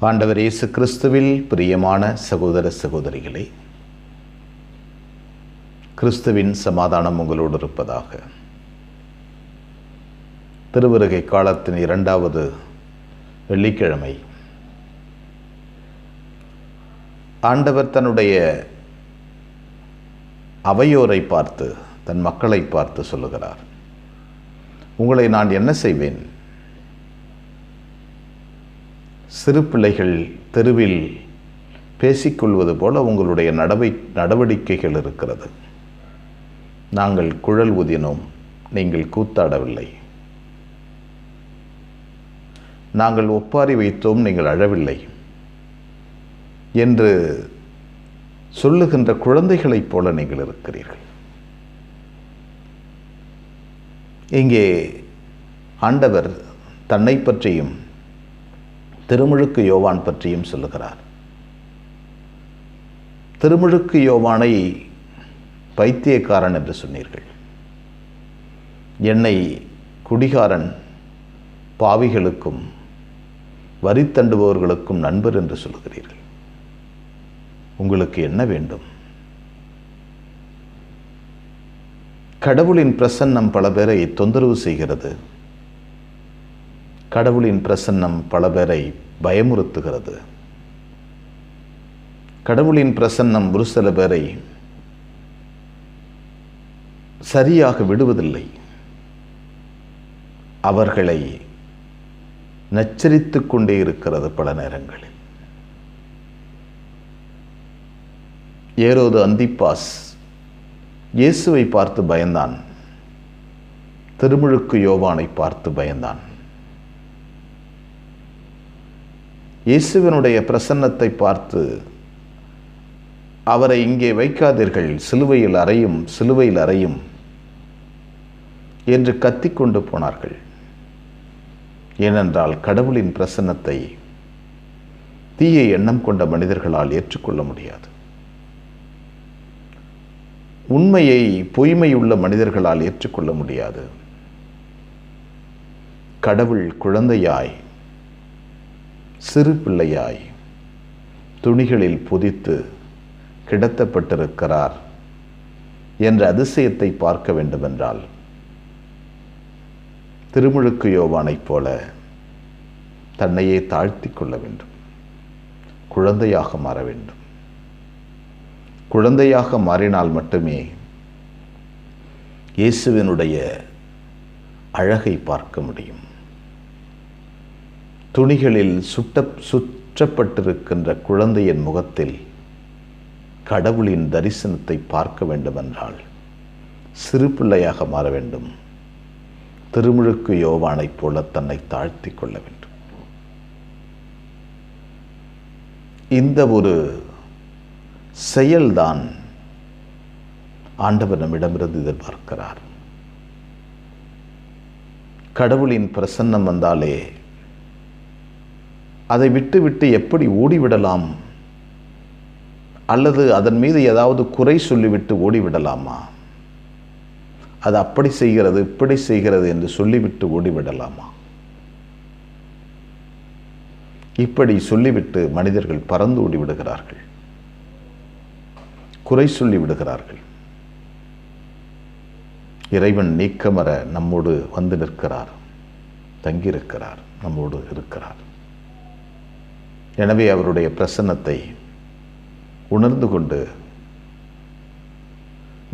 ஆண்டவர் இயேசு கிறிஸ்துவில் பிரியமான சகோதர சகோதரிகளே, கிறிஸ்துவின் சமாதானம் உங்களோடு இருப்பதாக. திருவருகை காலத்தின் 2வது வெள்ளிக்கிழமை ஆண்டவர் தன்னுடைய அவையோரை பார்த்து, தன் மக்களை பார்த்து சொல்லுகிறார், உங்களை நான் என்ன செய்வேன்? சிறு பிள்ளைகள் தெருவில் பேசிக்கொள்வது போல உங்களுடைய நடவடிக்கைகள் இருக்கிறது. நாங்கள் குழல் ஊதினோம், நீங்கள் கூத்தாடவில்லை. நாங்கள் ஒப்பாரி வைத்தோம், நீங்கள் அழவில்லை என்று சொல்லுகின்ற குழந்தைகளைப் போல நீங்கள் இருக்கிறீர்கள். இங்கே ஆண்டவர் தன்னை பற்றியும் திருமுழுக்கு யோவான் பற்றியும் சொல்லுகிறார். திருமுழுக்கு யோவானை பைத்தியக்காரன் என்று சொன்னீர்கள், என்னை குடிகாரன், பாவிகளுக்கும் வரி தண்டுபவர்களுக்கும் நண்பர் என்று சொல்கிறீர்கள். உங்களுக்கு என்ன வேண்டும்? கடவுளின் பிரசன்னம் பல பேரை தொந்தரவு செய்கிறது. கடவுளின் பிரசன்னம் பல பேரை பயமுறுத்துகிறது. கடவுளின் பிரசன்னம் ஒரு சில பேரை சரியாக விடுவதில்லை. அவர்களை நச்சரித்துக் கொண்டே இருக்கிறது பல நேரங்களில். ஏரோது அந்திப்பாஸ் இயேசுவை பார்த்து பயந்தான், திருமுழுக்கு யோவானை பார்த்து பயந்தான். இயேசுவினுடைய பிரசன்னத்தை பார்த்து, அவரை இங்கே வைக்காதீர்கள், சிலுவையில் அறையும், சிலுவையில் அறையும் என்று கத்திக்கொண்டு போனார்கள். ஏனென்றால் கடவுளின் பிரசன்னத்தை தீய எண்ணம் கொண்ட மனிதர்களால் ஏற்றுக்கொள்ள முடியாது. உண்மையை பொய்மையுள்ள மனிதர்களால் ஏற்றுக்கொள்ள முடியாது. கடவுள் குழந்தையாய், சிறு பிள்ளையாய் துணிகளில் புதித்து கிடத்தப்பட்டிருக்கிறார் என்ற அதிசயத்தை பார்க்க வேண்டுமென்றால் திருமுழுக்கு யோவானைப் போல தன்னையே தாழ்த்தி கொள்ள வேண்டும், குழந்தையாக மாற வேண்டும். குழந்தையாக மாறினால் மட்டுமே இயேசுவினுடைய அழகை பார்க்க முடியும். துணிகளில் சுற்றப்பட்டிருக்கின்ற குழந்தையின் முகத்தில் கடவுளின் தரிசனத்தை பார்க்க வேண்டுமென்றால் சிறு பிள்ளையாக மாற வேண்டும். திருமுழுக்கு யோவானைப் போல தன்னை தாழ்த்தி கொள்ள வேண்டும். இந்த ஒரு செயல்தான் ஆண்டவர் நம்மிடமிருந்து எதிர்பார்க்கிறார். கடவுளின் பிரசன்னம் வந்தாலே அதை விட்டு எப்படி ஓடிவிடலாம், அல்லது அதன் மீது ஏதாவது குறை சொல்லிவிட்டு ஓடிவிடலாமா? அது அப்படி செய்கிறது, இப்படி செய்கிறது என்று சொல்லிவிட்டு ஓடிவிடலாமா? இப்படி சொல்லிவிட்டு மனிதர்கள் பறந்து ஓடிவிடுகிறார்கள், குறை சொல்லி விடுகிறார்கள். இறைவன் நீக்கமற நம்மோடு வந்து நிற்கிறார், தங்கியிருக்கிறார், நம்மோடு இருக்கிறார். எனவே அவருடைய பிரசன்னத்தை உணர்ந்து கொண்டு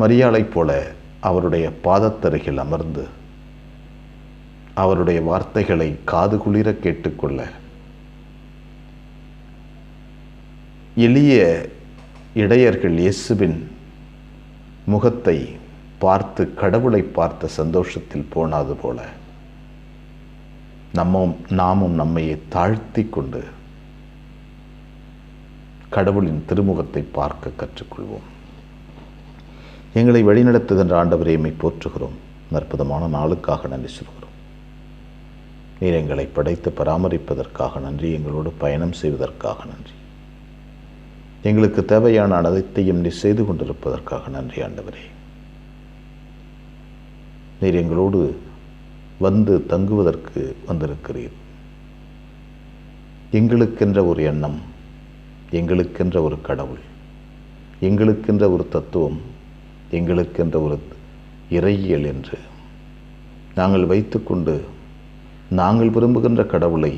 மரியாளைப் போல அவருடைய பாதத்தருகில் அமர்ந்து அவருடைய வார்த்தைகளை காது குளிர கேட்டுக்கொள்ள, எளிய இடையர்கள் இயேசுவின் முகத்தை பார்த்து கடவுளை பார்த்த சந்தோஷத்தில் போனாது போல நாமும் நம்மையே தாழ்த்தி கொண்டு கடவுளின் திருமுகத்தை பார்க்க கற்றுக்கொள்வோம். எங்களை வழிநடத்துகின்ற ஆண்டவரே, எம்மை போற்றுகிறோம். அற்புதமான நாளுக்காக நன்றி சொல்கிறோம். நீர் எங்களை படைத்து பராமரிப்பதற்காக நன்றி, எங்களோடு பயணம் செய்வதற்காக நன்றி, எங்களுக்கு தேவையான அனைத்தையும் நீர் செய்து கொண்டிருப்பதற்காக நன்றி. ஆண்டவரே, நீர் எங்களோடு வந்து தங்குவதற்கு வந்திருக்கிறீர். எங்களுக்கென்ற ஒரு எண்ணம், எங்களுக்கென்ற ஒரு கடவுள், எங்களுக்கென்ற ஒரு தத்துவம், எங்களுக்கென்ற ஒரு இறையியல் என்று நாங்கள் வைத்துக்கொண்டு நாங்கள் விரும்புகின்ற கடவுளை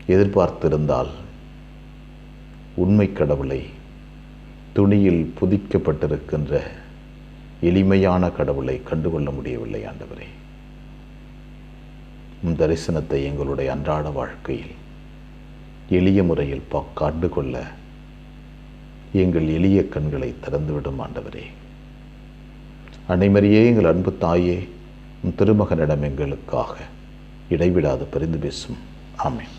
எதிர்பார்த்திருந்தால் உண்மை கடவுளை, துணியில் புதிக்கப்பட்டிருக்கின்ற எளிமையான கடவுளை கண்டுகொள்ள முடியவில்லை. ஆண்டவரே, தரிசனத்தை எங்களுடைய அன்றாட வாழ்க்கையில் எளிய முறையில் கண்டுகொள்ள எங்கள் எளிய கண்களை திறந்துவிடும். ஆண்டவரே, அன்னைமரியே, எங்கள் அன்பு தாயே, திருமகனிடம் எங்களுக்காக இடைவிடாது பரிந்து பேசும். ஆமென்.